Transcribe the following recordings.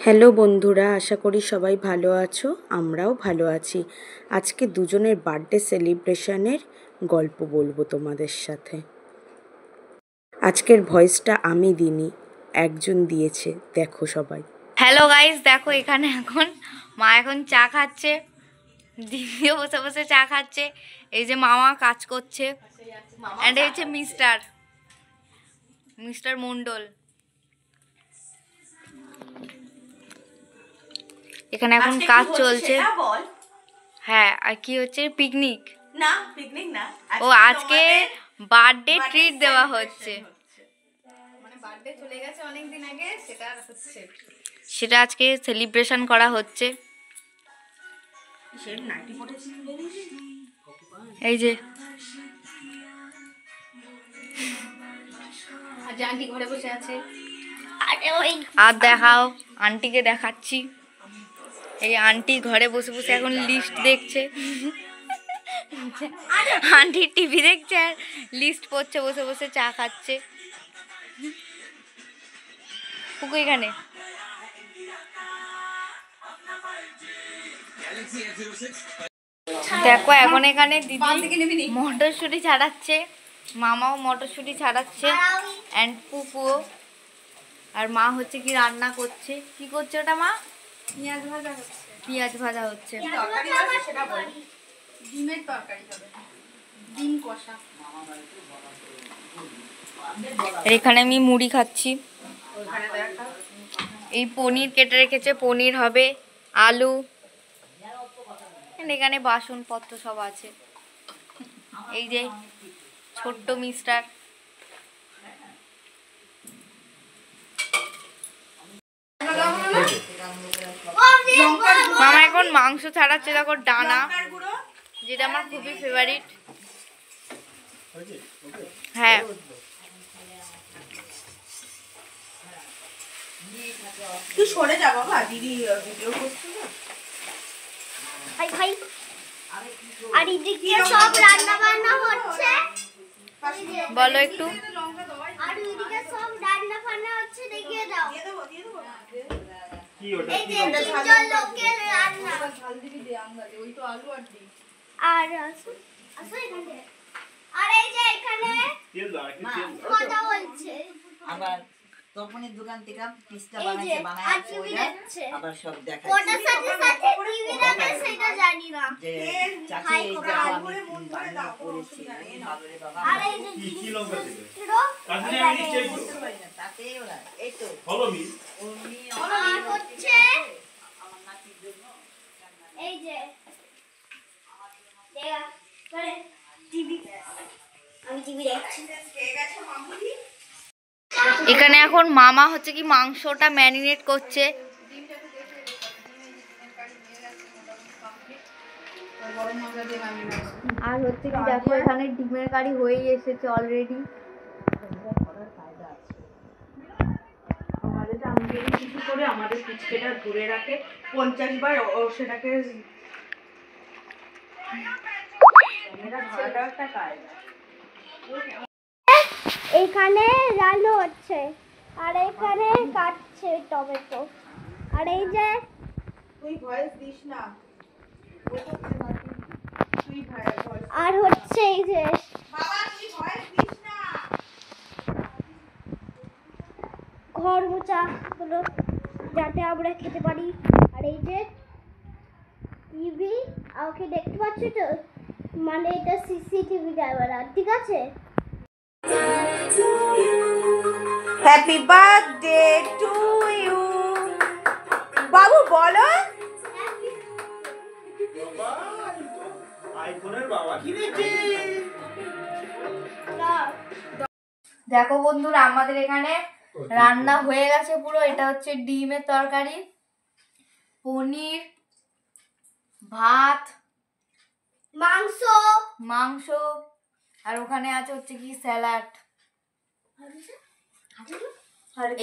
Hello বন্ধুরা, আশা করি সবাই ভালো আছো। আমরাও ভালো আছি। আজকে দুজনের বার্থডে সেলিব্রেশনের গল্প বলবো তোমাদের সাথে। আজকের ভয়েসটা আমি দিইনি, একজন দিয়েছে, দেখো সবাই। হ্যালো গাইস, দেখো এখানে এখন মা এখন চা খাচ্ছে, দিদিও বসে বসে চা খাচ্ছে। এই যে মামা কাজ করছে, এন্ড এই হচ্ছে মিস্টার মন্ডল। এখানে এখন কাজ চলছে। হ্যাঁ, আর কি হচ্ছে? পিকনিক না, পিকনিক না। ও আজকে বার্থডে ট্রিট দেওয়া হচ্ছে। মানে বার্থডে চলে গেছে অনেক দিন আগে, সেটা হচ্ছে, সেটা আজকে সেলিব্রেশন করা হচ্ছে। এই যে আজ আন্টি ঘরে বসে আছে। আর দেখাও, আন্টিকে দেখাচ্ছি। এই আন্টি ঘরে বসে বসে এখন লিস্ট দেখছে। আন্টি টিভি দেখছে আর লিস্ট পড়ছে, বসে বসে চা খাচ্ছে। পুকু এখানে দেখো, এখন এখানে দিদি মটরশুঁটি ছাড়াচ্ছে, মামাও মটরশুঁটি ছাড়াচ্ছে, অ্যান্ড পুকুও। আর মা হচ্ছে কি রান্না করছে। কি করছে ওটা মা? পেঁয়াজ ভাজা হচ্ছে। পেঁয়াজ ভাজা হচ্ছে। তরকারি হবে সেটা বল। ডিমের তরকারি হবে, ডিম কষা। আর এখানে আমি মুড়ি খাচ্ছি। ওখানে দেখা এই পনির কেটে রেখেছে, পনির হবে, আলু, এখানে বাসনপত্র সব আছে। এই যে ছোট্ট মিস্টার। মামা এখন মাংস ছাড়াচ্ছে, দেখো ডানা, যেটা আমার খুবই ফেভারিট। হ্যাঁ, তুই সরে যা বাবা, দিদি ভিডিও করছে না। ভাই ভাই, আর এদিকে সব রান্না বান্না হচ্ছে। বলো একটু। আর এদিকে সব রান্না বান্না হচ্ছে, দেখিয়ে দাও। দিয়ে দেবো এই যে তিনজন লোকের রান্না। ঝাল দিবি দে আন্দাজে, ওই তো আলু আর ডিম। আর আসো এখানে। আর এই যে এখানে কথা বলছে। আবার তপনের দোকান থেকে পিস্তা এই যে বানায় আর টিভি দেখছে। আবার সব দেখাচ্ছে কোটার সাথে সাথে টিভি দেখে সেটা জানি না। যে চাচি এই দেখো আমি বান্না করেছি বাবারে বাবা। আর এই যে কি লঙ্কা দিবে? তাতে আমি নিশ্চয়ই করব। তাতে ওরা এই তো ফলো মি। আর হচ্ছে এই যে দেখা করে টিভি, আমি টিভি দেখছি। এখানে এখন মামা হচ্ছে কি মাংসটা ম্যারিনেট করছে। আর হচ্ছে কি দেখো, এখানে ডিমের কারি হয়েই এসেছে অলরেডি। আমাদের আমাদের কিছু করে আমাদের পিচকেটা ধরে রাখে 50 বার, ও সেটাকে ক্যামেরা ধরাটাও একটা কায়দা। এখানে রান্না হচ্ছে, আর এখানে কাটছে টমেটো। আর এই যে তুই ভয়েস দিস না, তুই ভয়েস। আর হচ্ছে এই যে বাবা তুই ভয়েস দিস না। ঘর মোছা হলো যাতে আমরা খেতে পারি। আর এই যে টিভি, ওকে দেখতে পাচ্ছি তো, মানে এটা সিসিটিভি ক্যামেরা, ঠিক আছে। Happy birthday to you. বাবু বলো। আইফোনের বাবা কিনেছে। দেখো বন্ধুরা, আমাদের এখানে রান্না হয়ে গেছে পুরো। এটা হচ্ছে ডিমের তরকারি, পনির, ভাত, মাংস, আর ওখানে আছে হচ্ছে কি স্যালাড।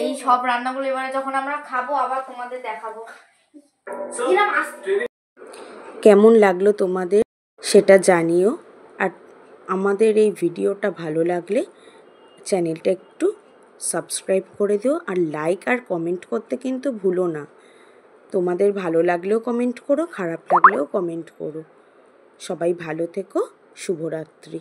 এই সব রান্নাগুলো এবারে যখন আমরা খাবো আবার তোমাদের দেখাবো। কেমন লাগলো তোমাদের সেটা জানিও। আর আমাদের এই ভিডিওটা ভালো লাগলে চ্যানেলটা একটু সাবস্ক্রাইব করে দিও, আর লাইক আর কমেন্ট করতে কিন্তু ভুলো না। তোমাদের ভালো লাগলেও কমেন্ট করো, খারাপ লাগলেও কমেন্ট করো। সবাই ভালো থেকো, শুভরাত্রি।